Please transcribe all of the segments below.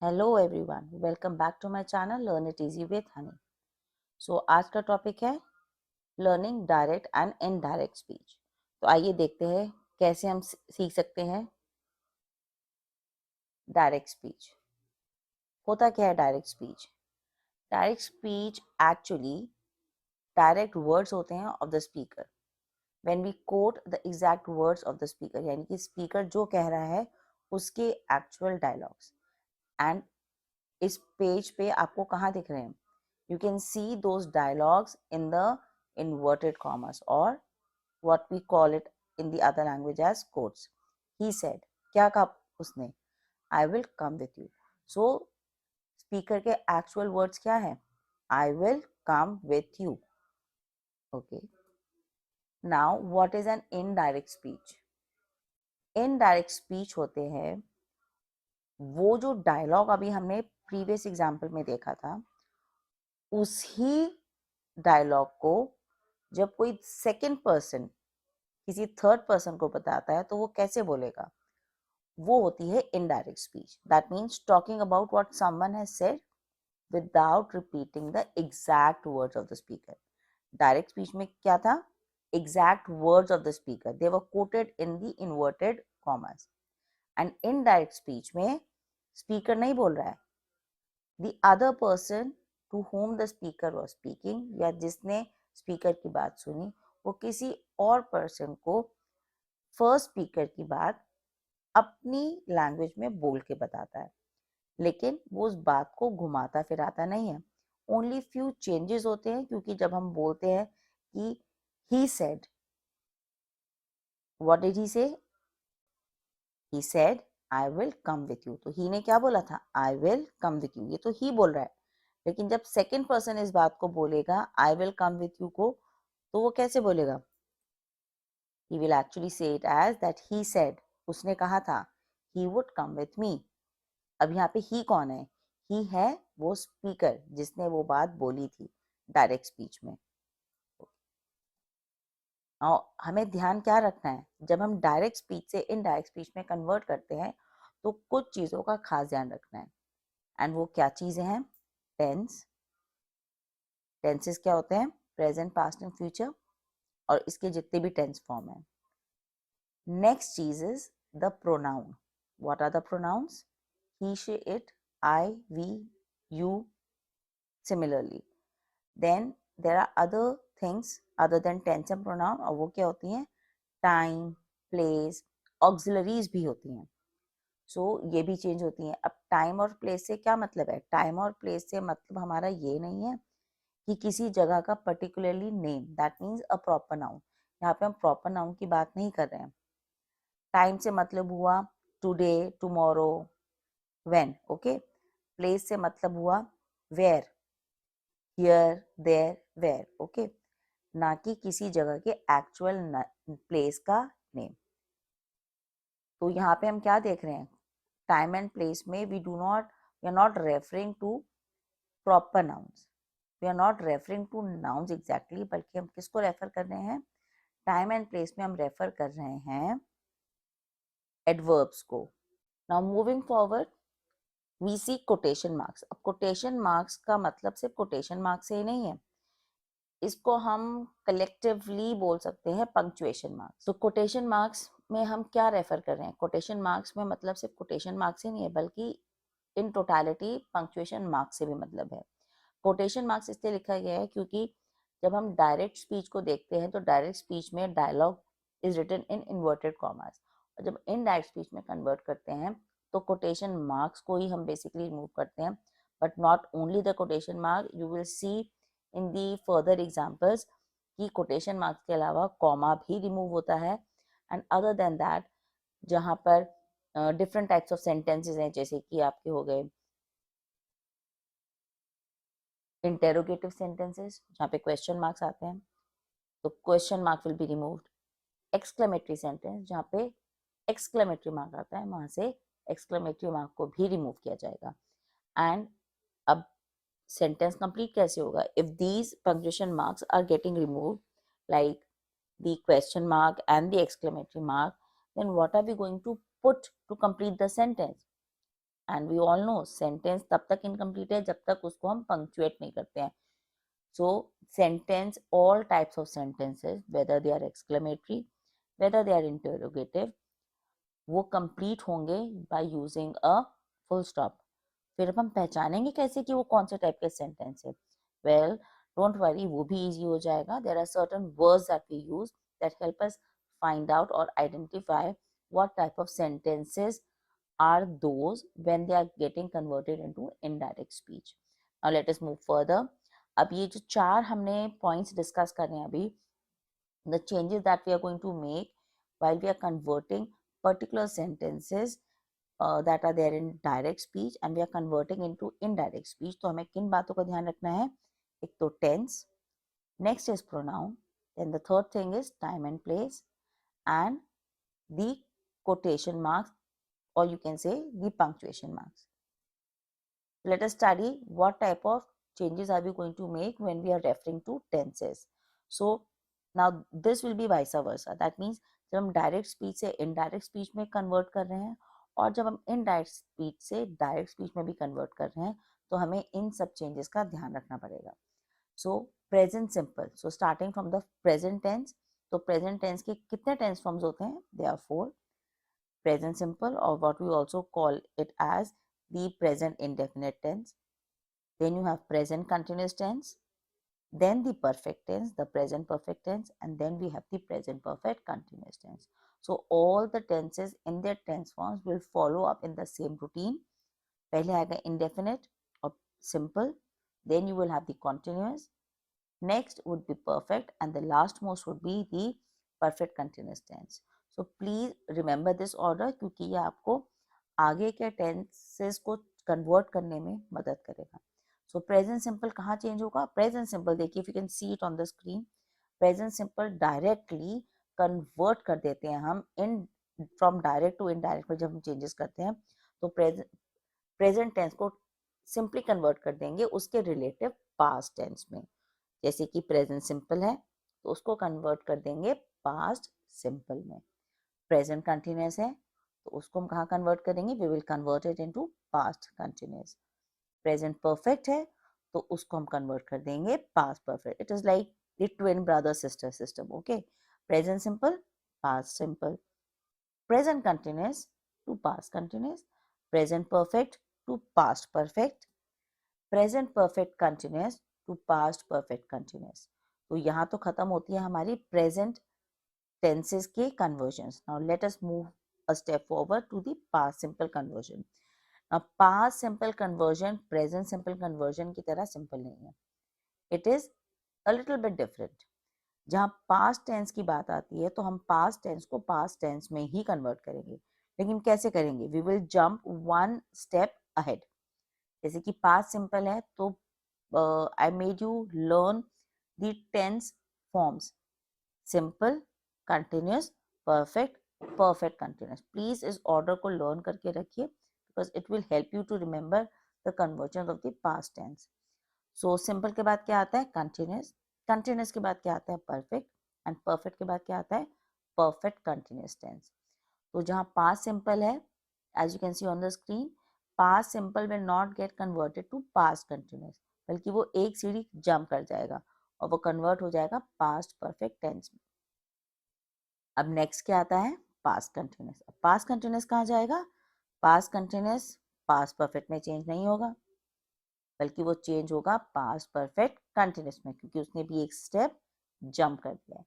Hello everyone, welcome back to my channel learn it easy with Honey. So आज का topic है learning direct and indirect speech. तो आइए देखते हैं कैसे हम सीख सकते हैं डायरेक्ट स्पीच। होता क्या है direct speech? Direct speech actually direct words होते हैं of the speaker when we quote the exact words of the speaker, यानी कि स्पीकर जो कह रहा है उसके एक्चुअल डायलॉग्स। एंड इस पेज पे आपको कहाँ दिख रहे हैं? You can see those dialogues in the inverted commas, or what we call it in the other language as quotes. He said, क्या कहा उसने? I will come with you. So speaker के actual words क्या है? I will come with you. Okay. Now what is an indirect speech? Indirect speech होते हैं वो जो डायलॉग अभी हमने प्रीवियस एग्जाम्पल में देखा था, उसी डायलॉग को जब कोई सेकंड पर्सन किसी थर्ड पर्सन को बताता है तो वो कैसे बोलेगा? वो होती है indirect speech. That means talking about what someone has said without repeating the exact words of the speaker. Direct speech में क्या था? Exact words of the speaker, they were quoted in the inverted commas. And indirect speech में speaker नहीं बोल रहा है, the other person to whom the speaker was speaking, या जिसने स्पीकर की बात सुनी वो किसी और पर्सन को फर्स्ट स्पीकर की बात अपनी लैंग्वेज में बोल के बताता है, लेकिन वो उस बात को घुमाता फिराता नहीं है। ओनली फ्यू चेंजेस होते हैं, क्योंकि जब हम बोलते हैं कि he said, what did he say? He said I will come with you. तो ही ने क्या बोला था? I will come with you. ये तो ही बोल रहा है, लेकिन जब सेकेंड पर्सन इस बात को बोलेगा आई विल कम विथ यू को, तो वो कैसे बोलेगा? he will actually say it as that he said, उसने कहा था he would come with me। अब यहाँ पे ही कौन है? ही है वो स्पीकर जिसने वो बात बोली थी डायरेक्ट स्पीच में। और हमें ध्यान क्या रखना है, जब हम डायरेक्ट स्पीच से इनडायरेक्ट स्पीच में कन्वर्ट करते हैं तो कुछ चीज़ों का खास ध्यान रखना है। एंड वो क्या चीज़ें हैं? टेंस। टेंसेस क्या होते हैं? प्रेजेंट, पास्ट एंड फ्यूचर, और इसके जितने भी टेंस फॉर्म है। नेक्स्ट चीज is the pronoun. What are the pronouns? he, she, it, I, we, you, similarly. Then there are other things other than tense and pronoun, और वो क्या होती हैं? टाइम, प्लेस, ऑक्सिलरीज भी होती हैं। सो ये भी चेंज होती हैं। अब टाइम और प्लेस से क्या मतलब है? टाइम और प्लेस से मतलब हमारा ये नहीं है कि किसी जगह का particularly name, that means a proper noun. यहाँ पे हम प्रॉपर नाउन की बात नहीं कर रहे हैं। टाइम से मतलब हुआ today, tomorrow, when. Okay. Place से मतलब हुआ where, here, there, where. Okay. ना कि किसी जगह के एक्चुअल प्लेस का नेम। तो यहाँ पे हम क्या देख रहे हैं? टाइम एंड प्लेस में we are not referring to proper nouns, we are not referring to nouns exactly, बल्कि हम किसको रेफर कर रहे हैं? टाइम एंड प्लेस में हम रेफर कर रहे हैं एडवर्ब्स को। Now moving forward, we see quotation marks. अब कोटेशन मार्क्स का मतलब सिर्फ कोटेशन मार्क्स से ही नहीं है, इसको हम कलेक्टिवली बोल सकते हैं पंक्चुएशन मार्क्स। तो कोटेशन मार्क्स में हम क्या रेफर कर रहे हैं? कोटेशन मार्क्स में मतलब सिर्फ कोटेशन मार्क्स ही नहीं है, बल्कि इन टोटलिटी पंक्चुएशन मार्क्स से भी मतलब है। कोटेशन मार्क्स इसलिए लिखा गया है क्योंकि जब हम डायरेक्ट स्पीच को देखते हैं तो डायरेक्ट स्पीच में dialogue is written in inverted commas, और जब इनडायरेक्ट स्पीच में कन्वर्ट करते हैं तो कोटेशन मार्क्स को ही हम बेसिकली रिमूव करते हैं। But not only the quotation mark, you will see in the further examples कि कोटेशन मार्क्स के अलावा कॉमा भी रिमूव होता है। एंड अदर देन दैट, जहाँ पर डिफरेंट टाइप्स ऑफ सेंटेंसेस हैं, जैसे कि आपके हो गए इंटेरोगेटिव सेंटेंसेस जहाँ पे क्वेश्चन मार्क्स आते हैं, तो question mark will be removed. Exclamatory sentence जहाँ पे एक्सक्लेमेटरी मार्क आता है, वहां से एक्सक्लेमेटरी मार्क को भी रिमूव किया जाएगा। एंड अब सेंटेंस कंप्लीट कैसे होगा? If these punctuation marks are getting removed, like the question mark and the exclamatory mark, then what are we going to put to complete the sentence? And we all know sentence तब तक incomplete है जब तक उसको हम punctuate नहीं करते हैं. So sentence, all types of sentences, whether they are exclamatory, whether they are interrogative, वो complete होंगे by using a full stop. फिर अब हम पहचानेंगे कैसे कि वो कौन से टाइप के सेंटेंस है. Well, don't worry, वो भी easy हो जाएगा. There are certain words that we use that help us find out or identify what type of sentences are those when they are getting converted into indirect speech. Now let us move further. अब ये जो 4 हमने points discuss कर रहे हैं अभी, the changes that we are going to make while we are converting particular sentences that are there in direct speech and we are converting into indirect speech. तो हमें किन बातों का ध्यान रखना है? एक तो tense, next is pronoun, then the third thing is time and place, and the quotation marks, or you can say the punctuation marks. Let us study what type of changes are we going to make when we are referring to tenses. So now this will be vice versa. That means जब हम direct speech से indirect speech में convert कर रहे हैं और जब हम इनडायरेक्ट स्पीच से डायरेक्ट स्पीच में भी कन्वर्ट कर रहे हैं तो हमें इन सब चेंजेस का ध्यान रखना पड़ेगा. So present simple. So starting from the present tense. तो प्रेजेंट टेंस के कितने टेंस फॉर्म्स होते हैं? They are 4. Present simple, or what we also call it as the present indefinite tense. Then you have present continuous tense, then the perfect tense, the present perfect tense, and then we have the present perfect continuous tense. So all the tenses in their tense forms will follow up in the same routine. पहले आएगा indefinite or simple, then you will have the continuous, next would be perfect, and the last most would be the perfect continuous tense. So please remember this order क्योंकि ये आपको आगे के tenses को convert करने में मदद करेगा. सो प्रेजेंट सिंपल कहाँ चेंज होगा? प्रेजेंट सिंपल देखिए, if you can see it on the screen, present simple directly convert कर देते हैं हम in from direct to indirect में. जब हम चेंजेस करते हैं तो प्रेजेंट टेंस को सिंपली कन्वर्ट कर देंगे उसके रिलेटिव पास्ट टेंस में. जैसे कि प्रेजेंट सिंपल है तो उसको कन्वर्ट कर देंगे पास्ट सिंपल में. प्रेजेंट कंटिन्यूअस है तो उसको हम कहाँ कन्वर्ट करेंगे? We will convert it into past continuous. Present perfect है तो उसको हम कन्वर्ट कर देंगे past perfect. It is like the twin brother sister system. Okay, present simple, past simple, present continuous to past continuous, present perfect to past perfect, present perfect continuous to past perfect continuous. तो यहाँ तो खत्म होती है हमारी present tenses के convergence. Now let us move a step forward to the past simple conversion. Now past simple conversion present simple conversion की तरह simple नहीं है. It is a little bit different. जहाँ past tense की बात आती है तो हम past tense को past tense में ही convert करेंगे. लेकिन कैसे करेंगे? We will jump one step ahead. जैसे कि past simple है तो I made you learn the tense forms: simple, continuous, perfect, perfect continuous. Please इस ऑर्डर को लर्न करके रखिए because it will help you to remember the conversion of the past tense. So simple के बाद क्या आता है? कंटिन्यूस. कंटिन्यूस के बाद क्या आता है? परफेक्ट. एंड परफेक्ट के बाद क्या आता है? Perfect continuous tense. तो जहाँ पास्ट सिंपल है, as you can see on the screen, past simple will not get converted to past continuous, बल्कि वो एक सीढ़ी जंप कर जाएगा और वो कन्वर्ट हो जाएगा पास्ट परफेक्ट टेंस में. अब नेक्स्ट क्या आता है? Past continuous. पास्ट कंटिन्यूस कहाँ जाएगा? पास्ट कंटिन्यूस पास्ट परफेक्ट में चेंज नहीं होगा बल्कि वो चेंज होगा पास्ट परफेक्ट कंटिन्यूस में क्योंकि उसने भी एक स्टेप जंप कर दिया है.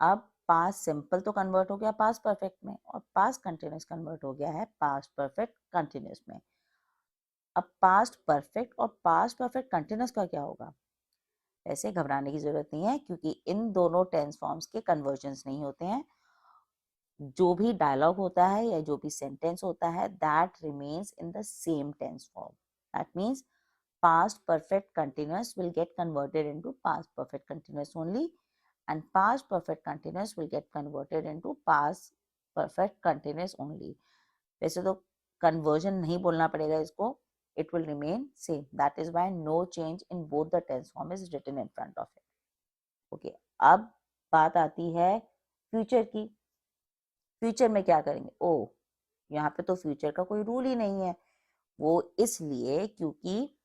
अब पास्ट सिंपल तो कन्वर्ट हो गया पास्ट परफेक्ट में और पास्ट कंटिन्यूस कन्वर्ट हो गया है पास्ट परफेक्ट कंटिन्यूस में. अब पास्ट परफेक्ट और पास्ट परफेक्ट कंटिन्यूस का क्या होगा? ऐसे घबराने की जरूरत नहीं है क्योंकि इन दोनों टेंस फॉर्म्स के कन्वर्जन्स नहीं होते हैं. जो भी डायलॉग होता है या जो भी सेंटेंस होता है that remains in the same tense form. That means past perfect continuous will get converted into past perfect continuous only and past perfect continuous will get converted into past perfect continuous only. वैसे तो conversion नहीं बोलना पड़ेगा इसको, it will remain same. That is why no change in both the tense form is written in front of it. Okay, अब बात आती है future की. फ्यूचर में क्या करेंगे? ओ, यहाँ पे तो फ्यूचर का कोई रूल ही नहीं है वो इसलिए क्योंकि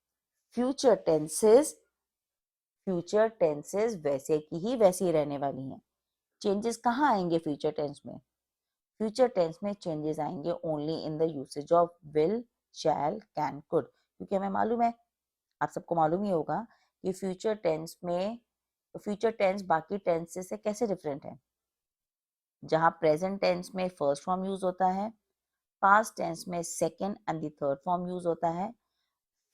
फ्यूचर टेंसेस वैसे की ही वैसी रहने वाली हैं। चेंजेस कहाँ आएंगे फ्यूचर टेंस में? फ्यूचर टेंस में चेंजेस आएंगे only in the usage of will, shall, can, could, क्योंकि हमें मालूम है, आप सबको मालूम ही होगा कि फ्यूचर टेंस बाकी टेंसेस से कैसे डिफरेंट है। जहां प्रेजेंट टेंस में फर्स्ट फॉर्म यूज होता है, पास्ट टेंस में second and the third form use होता है,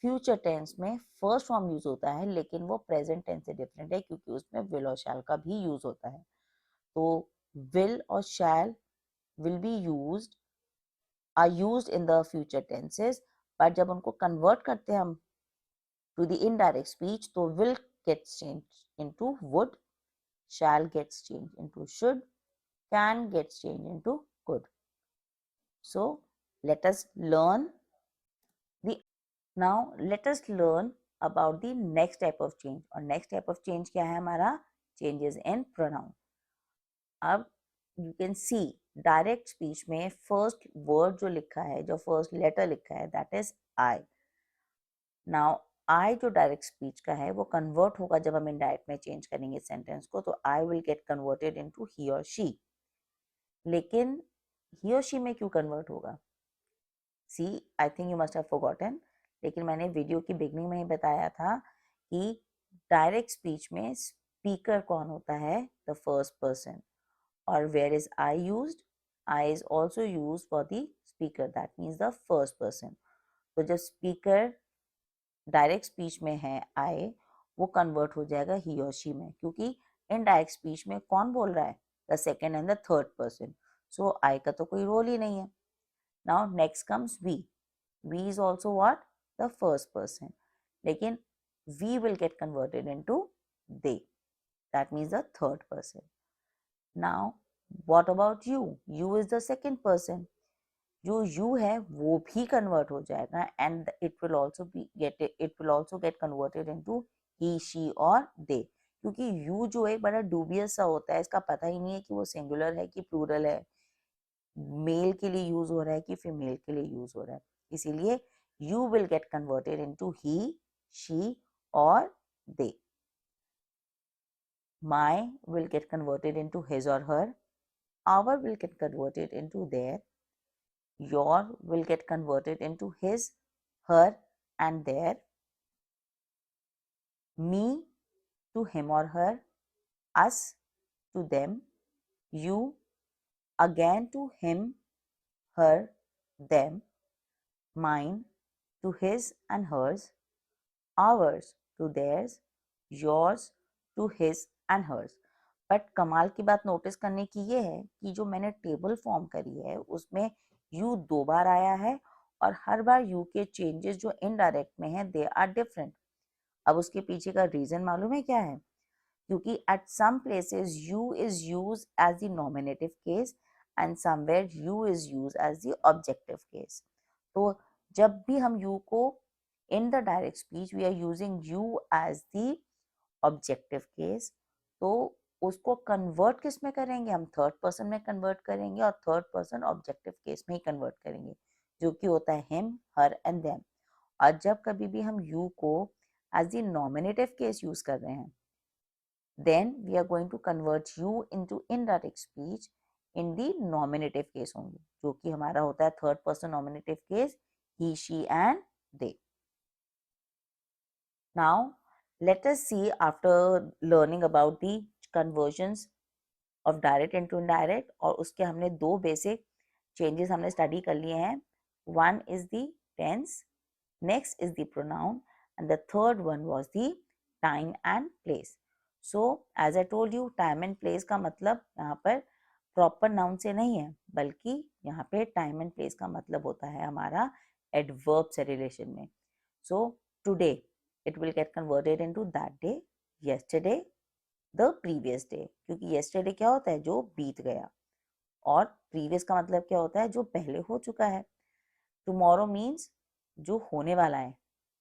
फ्यूचर टेंस में फर्स्ट फॉर्म यूज होता है, लेकिन वो प्रेजेंट टेंस से डिफरेंट है क्योंकि उसमें विल और शैल का भी यूज होता है। तो विल और शैल will be used are used in the future tenses, but जब उनको convert करते हैं हम to the indirect speech, तो will gets changed into would, shall gets changed into should, can gets changed into could. So let us learn about the next type of change. और next type of change क्या है हमारा? Changes in pronoun. अब you can see direct speech में first word जो लिखा है, जो फर्स्ट लेटर लिखा है, that is I. Now I जो डायरेक्ट स्पीच का है वो कन्वर्ट होगा जब हम इनडायरेक्ट में चेंज करेंगे सेंटेंस को, तो I will get converted into he और शी। लेकिन ही और शी में क्यों कन्वर्ट होगा? See, I think you must have forgotten, लेकिन मैंने वीडियो की बिगनिंग में ही बताया था कि डायरेक्ट स्पीच में स्पीकर कौन होता है? The first person. Or where is I used? I is also used for the speaker, that means the first person. तो जब speaker direct speech में है I, वो convert हो जाएगा he और she में, क्योंकि indirect speech में कौन बोल रहा है? The second and the third person. So I का तो कोई रोल ही नहीं है. Now next comes we. We is also what? The first person. लेकिन we will get converted into they. That means the third person. Now what about you? You is the second person. जो you है वो भी convert हो जाएगा and it will also get converted into he, she और they. क्योंकि you जो एक बड़ा dubious सा होता है, इसका पता ही नहीं है कि वो singular है कि plural है, मेल के लिए यूज हो रहा है कि फीमेल के लिए यूज हो रहा है, इसीलिए you will get converted into he, she और they. My will get converted into his or her. Our will get converted into their. Your will get converted into his, her and their. Me to him or her. Us to them. You again to him, her, them. Mine to his and hers. Ours to theirs. Yours to his and hers. But कमाल की बात notice करने की ये है कि जो मैंने टेबल फॉर्म करी है उसमें यू 2 बार आया है और हर बार यू के चेंजेस जो इनडायरेक्ट में है दे आर डिफरेंट। अब उसके पीछे का रीजन मालूम है क्या है? क्योंकि at some places you is use as the nominative case and somewhere you is use as the objective case. तो जब भी हम यू को in the direct speech we are using you as the objective case, तो उसको convert किस में करेंगे? हम थर्ड पर्सन में कन्वर्ट करेंगे और थर्ड पर्सन ऑब्जेक्टिव केस में ही कन्वर्ट करेंगे, जो कि होता है हिम, हर एंड देम। और जब कभी भी हम यू को as the nominative case use कर रहे हैं, then we are going to convert you into indirect speech in the nominative case only, जो कि हमारा होता है third person nominative case he, she and they. Now let us see, after learning about the conversions of direct into indirect, और उसके हमने दो basic changes हमने स्टडी कर लिए हैं. One is the tense, next is the pronoun, and the third one was the time and place. So as I told you, time and place का मतलब यहाँ पर प्रॉपर नाउन से नहीं है, बल्कि यहाँ पे टाइम एंड प्लेस का मतलब होता है हमारा एडवर्ब से रिलेशन में. So today it will get converted into that day, yesterday, the previous day, क्योंकि yesterday क्या होता है? जो बीत गया, और previous का मतलब क्या होता है? जो पहले हो चुका है. tomorrow means जो होने वाला है,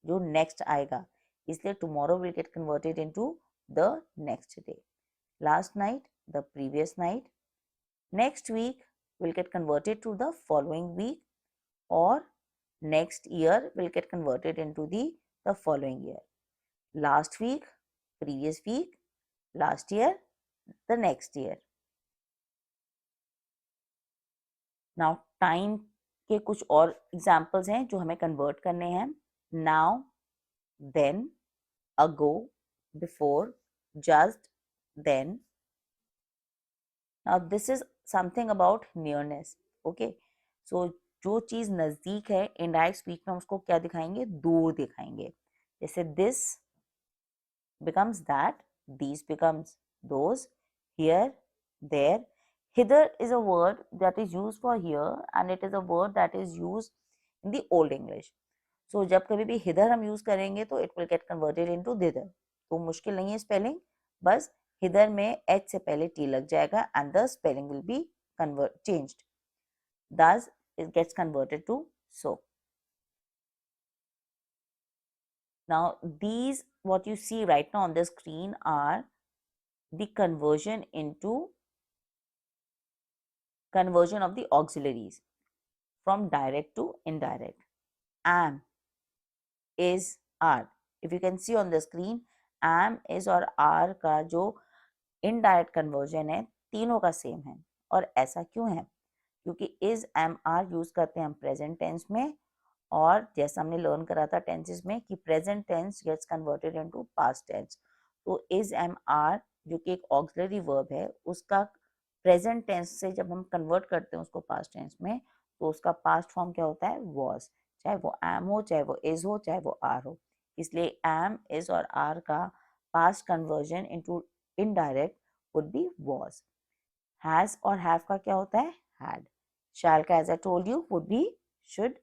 जो next आएगा, इसलिए tomorrow will get converted into the next day. last night, the previous night. next week will get converted to the following week, or next year will get converted into the following year. Last week, previous week, last year, the next year. Now time के कुछ और examples हैं जो हमें convert करने हैं. Now, then, ago, before, just, then. Now this is something about nearness. Okay, so जो चीज नजदीक है इनडायरेक्ट स्पीच में उसको क्या दिखाएंगे, दूर दिखाएंगे. जैसे this becomes that, these becomes those, here, there. Hither is a word that is used for here and it is a word that is used in the old English. So जब कभी भी hither हम use करेंगे तो it will get converted into thither. तो मुश्किल नहीं है spelling, बस hither में h से पहले t लग जाएगा and the spelling will be changed. Thus it gets converted to so. Now these what you see right now on the screen are the conversion of the auxiliaries from direct to indirect. Am, is, are. If you can see on the screen, am, is और are का जो indirect conversion है तीनों का same है. और ऐसा क्यों है? क्योंकि is, am, are use करते हैं हम present tense में और जैसा हमने learn करा था tenses में कि present tense gets converted into past tense. तो is, am, are जो कि एक auxiliary verb है उसका प्रेजेंट टेंस से जब हम कन्वर्ट करते हैं उसको पास्ट टेंस में तो उसका पास्ट फॉर्म क्या होता है, was. चाहे वो am हो, चाहे वो is हो, चाहे वो are हो. इसलिए am, is और are का past conversion into indirect would be was. has और have का क्या होता है, had. shall का as I told you would be should.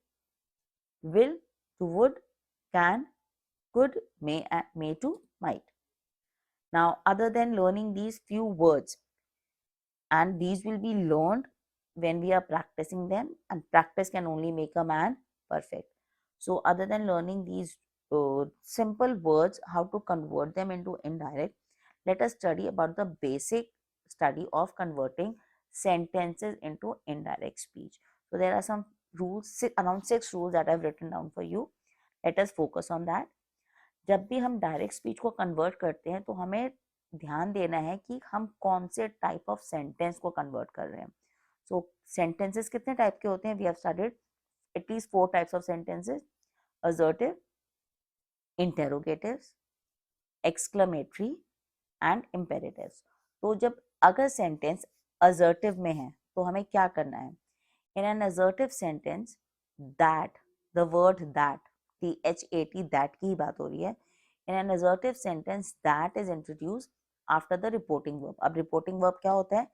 will to would, can, could, may to might. Now other than learning these few words, and these will be learned when we are practicing them, and practice can only make a man perfect. So other than learning these simple words, how to convert them into indirect, let us study about the basic study of converting sentences into indirect speech. So there are some rules, around 6 rules that I've written down for you. Let us focus on that. जब भी हम direct speech को convert करते हैं तो हमें ध्यान देना है कि हम कौन से टाइप ऑफ सेंटेंस को कन्वर्ट कर रहे हैं. सो सेंटेंसेस कितने टाइप के होते हैं, we have studied at least 4 types of sentences: assertive, interrogatives, exclamatory and imperatives. तो जब अगर सेंटेंस असर्टिव में है तो हमें क्या करना है, in an assertive sentence that, the word that, THAT, that की ही बात हो रही है. In an assertive sentence, that is introduced after the reporting verb. अब reporting verb क्या होता है?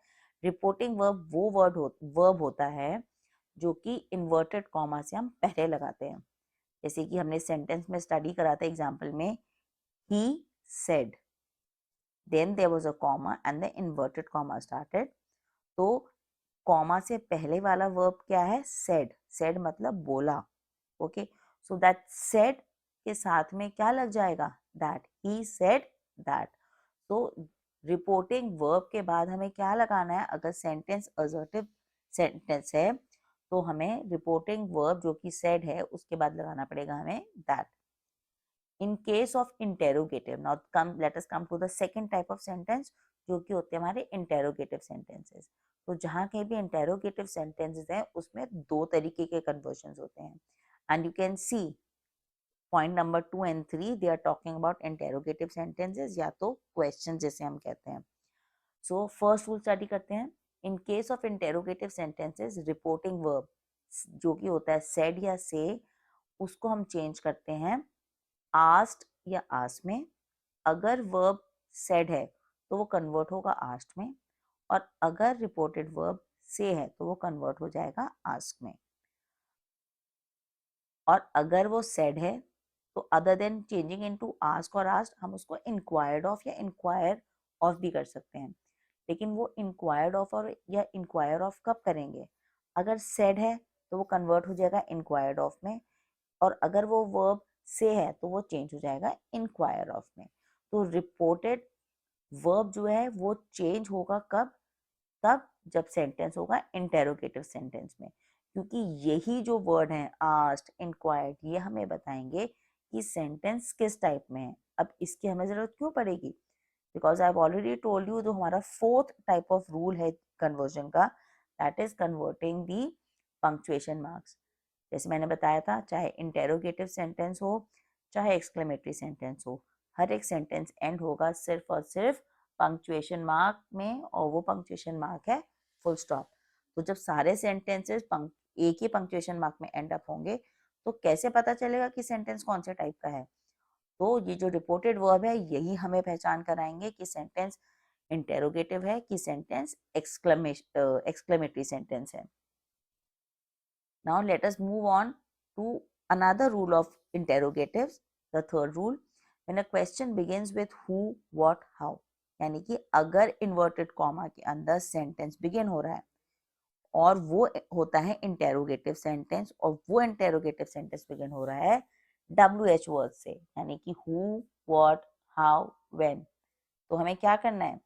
Reporting verb वो verb होता है जो कि inverted comma से हम पहले लगाते हैं. जैसे कि हमने sentence में study करा था example में, he said, then there was a comma and the inverted comma started. तो comma से पहले वाला verb क्या है? said. said मतलब बोला. Okay, so that said के साथ में क्या लग जाएगा, that. he said that. तो रिपोर्टिंग वर्ब के बाद हमें क्या लगाना है, अगर सेंटेंस असर्टिव सेंटेंस है तो हमें रिपोर्टिंग वर्ब जो कि said है उसके बाद लगाना पड़ेगा हमें that. In case of interrogative, now let us come to the second type of sentence जो कि होते हैं हमारे interrogative sentences. तो जहाँ कहीं भी interrogative sentences हैं उसमें दो तरीके के conversions होते हैं. And you can see point number 2 and 3, they are talking about interrogative sentences या तो questions जैसे हम कहते हैं. So first rule study करते हैं. In case of interrogative sentences, reporting verb जो कि होता है said या say, उसको हम change करते हैं asked या asked में. अगर verb said है तो वो convert होगा asked में, और अगर reported verb say है तो वो convert हो जाएगा asked में. और अगर वो said है तो other than changing into ask और आस्क्ड, हम उसको इंक्वायर्ड ऑफ या इंक्वायर ऑफ भी कर सकते हैं. लेकिन वो इंक्वायर्ड ऑफ और या इंक्वायर ऑफ कब करेंगे, अगर सेड है तो वो कन्वर्ट हो जाएगा इंक्वायर्ड ऑफ में, और अगर वो वर्ब से है तो वो चेंज हो जाएगा इंक्वायर ऑफ में. तो रिपोर्टेड वर्ब जो है वो चेंज होगा कब, तब जब सेंटेंस होगा इंटेरोगेटिव सेंटेंस में. क्योंकि यही जो वर्ड है आस्क्ड, इंक्वायर्ड, ये हमें बताएंगे कि सेंटेंस किस टाइप में है। अब इसकी हमें जरूरत क्यों पड़ेगी? Because I have already told you, जो हमारा फोर्थ टाइप ऑफ रूल है कन्वर्जन का, that is converting the punctuation marks. जैसे मैंने बताया था, चाहे इंटेरोगेटिव सेंटेंस हो चाहे एक्सक्लेमेटरी सेंटेंस हो, हर एक सेंटेंस एंड होगा सिर्फ और सिर्फ पंक्चुएशन मार्क में, और वो पंक्चुएशन मार्क है फुल स्टॉप। तो जब सारे सेंटेंसेस एक ही पंक्चुएशन मार्क में एंड अप होंगे तो कैसे पता चलेगा कि सेंटेंस कौन से टाइप का है? तो ये जो रिपोर्टेड वर्ब है यही हमें पहचान कराएंगे कि सेंटेंस इंटेरोगेटिव है कि सेंटेंस एक्सक्लेमेटरी सेंटेंस है। Now let us move on to another rule of interrogatives, the third rule. When a question begins with who, what, how, यानी कि अगर इन्वर्टेड कॉमा के अंदर सेंटेंस बिगिन हो रहा है और वो होता है इंटेरोगेटिव सेंटेंस, और वो इंटेरोगेटिव सेंटेंस बिगिन हो रहा है WH वर्ड से, यानी कि who, what, how, when, तो हमें क्या करना है?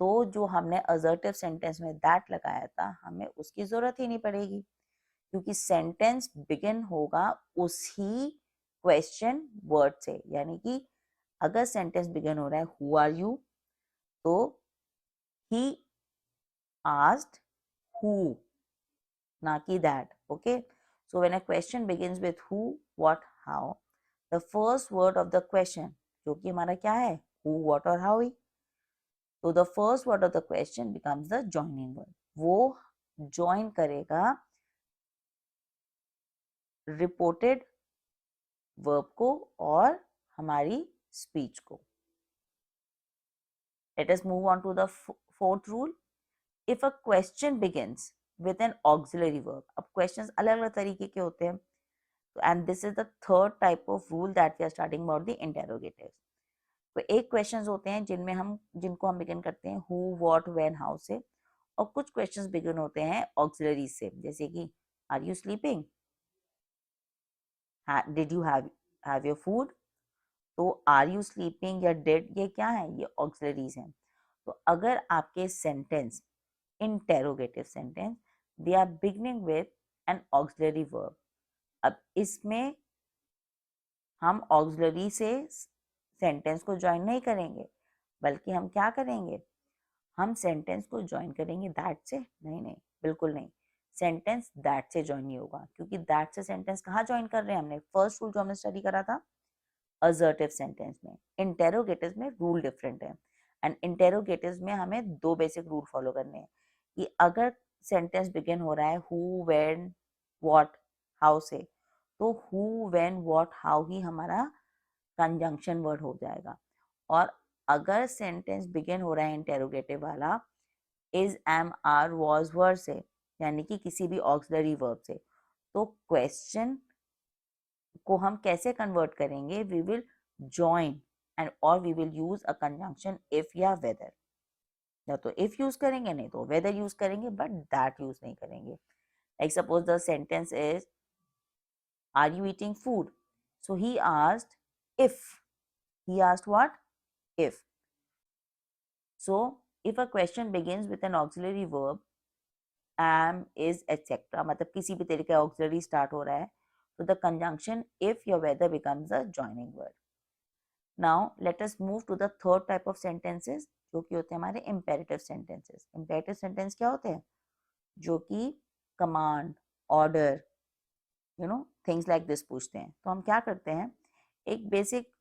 तो जो हमने असर्टिव सेंटेंस में दैट लगाया था, हमें उसकी जरूरत ही नहीं पड़ेगी, क्योंकि सेंटेंस बिगिन होगा उसी क्वेश्चन वर्ड से। यानी कि अगर सेंटेंस बिगिन हो रहा है हु आर यू, तो ही आस्क्ड हु, ना कि that. Okay, so when a question begins with who, what, how, the first word of the question, जो कि हमारा क्या है, हु, व्हाट और हाउ ही, तो the first word of the question becomes the joining word. वो join करेगा reported verb को और हमारी स्पीच को। Let us move on to the fourth rule. If a question begins with an auxiliary verb, अब questions अलग अलग तरीके के होते हैं, and this is the third type of rule that we are starting about the interrogatives. तो एक questions होते हैं जिनको हम begin करते हैं who, what, when, how से, और कुछ questions begin होते हैं auxiliary से, जैसे कि are you sleeping, did you have your food। तो आर यू स्लीपिंग या डेड, ये क्या है, ये ऑक्सिलरीज हैं। तो अगर आपके sentence interrogative sentence, they are beginning with an auxiliary verb, अब इसमें हम ऑक्सिलरी से सेंटेंस को ज्वाइन नहीं करेंगे, बल्कि हम क्या करेंगे, हम सेंटेंस को ज्वाइन करेंगे दैट से। नहीं, बिल्कुल नहीं, सेंटेंस दैट से ज्वाइन नहीं होगा, क्योंकि दैट से सेंटेंस कहाँ ज्वाइन कर रहे हैं, हमने फर्स्ट रूल जो हमने स्टडी करा था असर्टिव सेंटेंस में। इंटेरोगेटिव में रूल डिफरेंट है, एंड इंटेरोगेटिव में हमें दो बेसिक रूल फॉलो करने हैं कि अगर सेंटेंस बिगिन हो रहा है हु, व्हेन, व्हाट, हाउ से, तो who, when, what, how he हमारा कंजंक्शन वर्ड हो जाएगा। और अगर सेंटेंस बिगिन हो रहा है इंटेरोगेटिव वाला इज, एम, आर, वाज, वर से, यानी कि किसी भी ऑक्सिलरी वर्ब से, तो क्वेश्चन को हम कैसे कन्वर्ट करेंगे, वी विल ज्वाइन एंड और we will use a conjunction if या वेदर। या तो इफ यूज करेंगे, नहीं तो वेदर यूज करेंगे, बट दैट यूज नहीं करेंगे। Like suppose the sentence is are you eating food, so he asked if, he asked what, if, so if a question begins with an auxiliary verb am, is, etc, मतलब किसी भी तरीके का auxiliary start हो रहा है, तो the conjunction if या whether becomes a joining word. Now let us move to the third type of sentences, जो कि होते हैं हमारे imperative sentences. Imperative sentence क्या होते हैं, जो कि command, order, things like this पूछते हैं। तो हम क्या करते हैं, एक बेसिक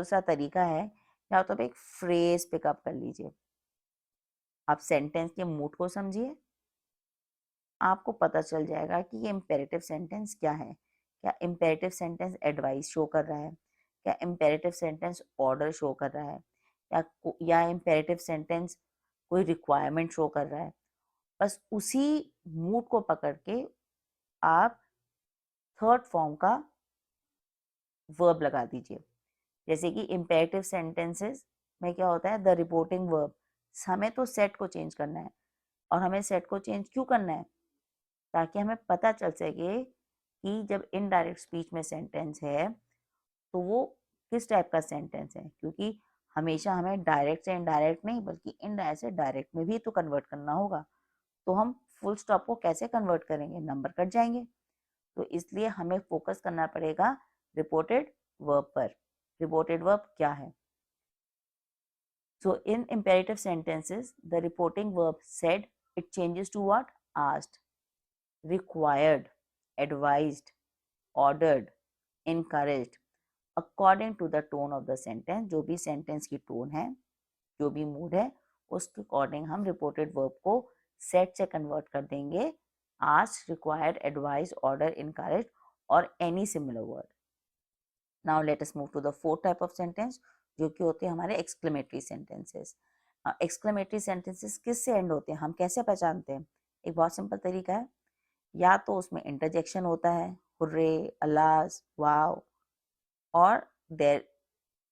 सा तरीका है, या तो एक फ्रेज पिकअप कर लीजिए, आप सेंटेंस के मूड को समझिए, आपको पता चल जाएगा कि ये इम्पेरेटिव सेंटेंस क्या है। क्या इम्पेरेटिव सेंटेंस एडवाइस शो कर रहा है, क्या इम्पेरेटिव सेंटेंस ऑर्डर शो कर रहा है, या इम्पेरेटिव सेंटेंस कोई रिक्वायरमेंट शो कर रहा है। बस उसी मूड को पकड़ के आप थर्ड फॉर्म का वर्ब लगा दीजिए। जैसे कि इम्पेरेटिव सेंटेंसेस में क्या होता है, द रिपोर्टिंग वर्ब, हमें तो सेट को चेंज करना है, और हमें सेट को चेंज क्यों करना है, ताकि हमें पता चल सके कि जब इनडायरेक्ट स्पीच में सेंटेंस है तो वो किस टाइप का सेंटेंस है, क्योंकि हमेशा हमें डायरेक्ट से इनडायरेक्ट नहीं, बल्कि इनडायरेक्ट से डायरेक्ट में भी तो कन्वर्ट करना होगा। तो हम फुल स्टॉप को कैसे कन्वर्ट करेंगे, नंबर कट जाएंगे। तो इसलिए हमें फोकस करना पड़ेगा रिपोर्टेड वर्ब पर। रिपोर्टेड वर्ब क्या है? So in imperative sentences, the reporting verb said, it changes to what? Asked, required, advised, ordered, encouraged, according to the tone of the sentence. जो भी sentence की tone है, जो भी mood है, उसके according हम reported verb को said से convert कर देंगे asked, required, advised, ordered, encouraged or any similar word. Now let us move to the fourth type of sentence, जो कि होते हैं हमारे exclamatory sentences. Exclamatory sentences किससे end होते हैं, हम कैसे पहचानते हैं? एक बहुत सिंपल तरीका है, या तो उसमें interjection होता है, hooray, alas, wow, और there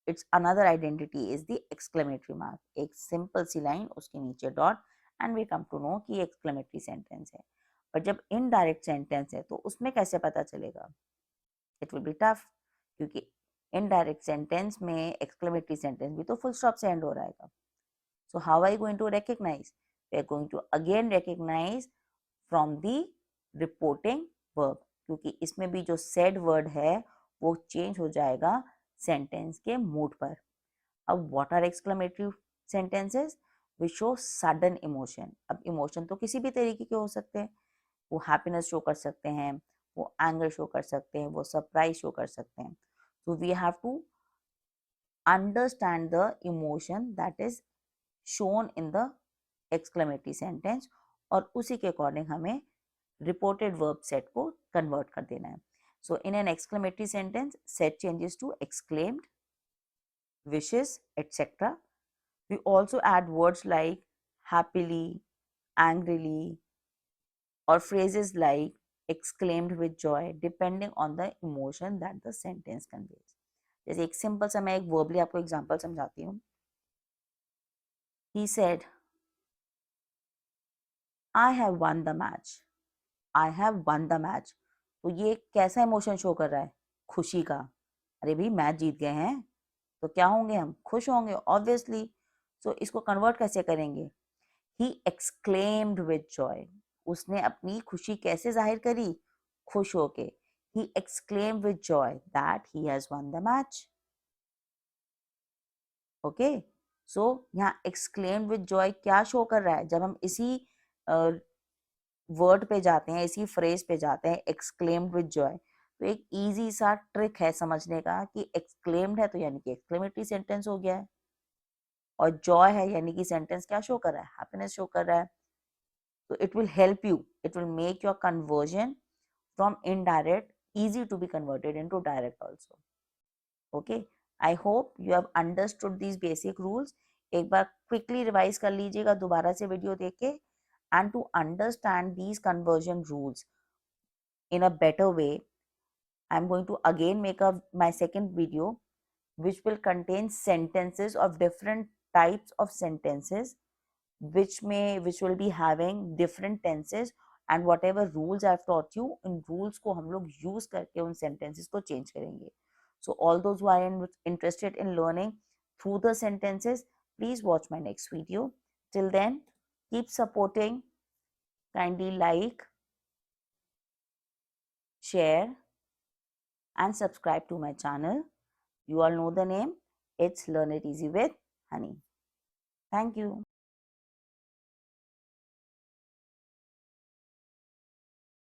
its another identity is the exclamatory mark. एक simple सी line, उसके नीचे dot, and we come to know कि exclamatory sentence है. पर जब indirect sentence है तो उसमें कैसे पता चलेगा? It will be tough, क्योंकि इनडायरेक्ट सेंटेंस में एक्सक्लेमेटरी सेंटेंस भी तो फुल स्टॉप से एंड हो रहा है. So how are you going to recognise? We are going to again recognise from the reporting verb, क्योंकि इसमें भी जो सेड वर्ड है वो चेंज हो जाएगा सेंटेंस के मूड पर. अब what are exclamatory sentences? We show sudden emotion. अब इमोशन तो किसी भी तरीके के हो सकते हैं, वो हैप्पीनेस शो कर सकते हैं, वो एंगर शो कर सकते हैं, वो सरप्राइज शो कर सकते हैं. So we have to understand the emotion that is shown in the exclamatory sentence और उसी के अकॉर्डिंग हमें reported verb set को convert कर देना है. So in an exclamatory sentence, set changes to exclaimed, wishes, etc. We also add words like happily, angrily, or phrases like exclaimed with joy depending on the emotion that the sentence conveys. जैसे एक simple सा मैं एक verbally आपको example समझाती हूँ. He said, I have won the match. I have won the match. तो ये कैसा इमोशन शो कर रहा है? खुशी का. अरे भाई मैच जीत गए हैं तो क्या होंगे हम? खुश होंगे ऑब्वियसली. सो इसको कन्वर्ट कैसे करेंगे? He exclaimed with joy. उसने अपनी खुशी कैसे जाहिर करी? खुश होके. He exclaimed with joy that he has won the match. Okay, so यहाँ एक्सक्लेम विद जॉय क्या शो कर रहा है? जब हम इसी वर्ड पे जाते हैं, इसी फ्रेज पे जाते हैं, एक्सक्लेम्ड विद जॉय, तो एक इजी सा ट्रिक है समझने का कि एक्सक्लेम्ड है तो यानी कि एक्सक्लेमेटरी सेंटेंस हो गया है, और जॉय है यानी कि सेंटेंस क्या शो कर रहा है? हैप्पीनेस शो कर रहा है. तो it will help you, it will make your conversion from indirect easy to be converted into direct also. Okay, I hope you have understood these basic rules. एक बार quickly revise कर लीजिएगा दोबारा से video देख के, and to understand these conversion rules in a better way, I'm going to again make my second video which will contain sentences of different types of sentences which will be having different tenses, and whatever rules I've taught you, in rules को हम लोग use करके उन sentences को change करेंगे. So all those who are interested in learning through the sentences, please watch my next video. Till then, keep supporting, kindly like, share and subscribe to my channel. You all know the name, it's Learn It Easy with Honey. Thank you.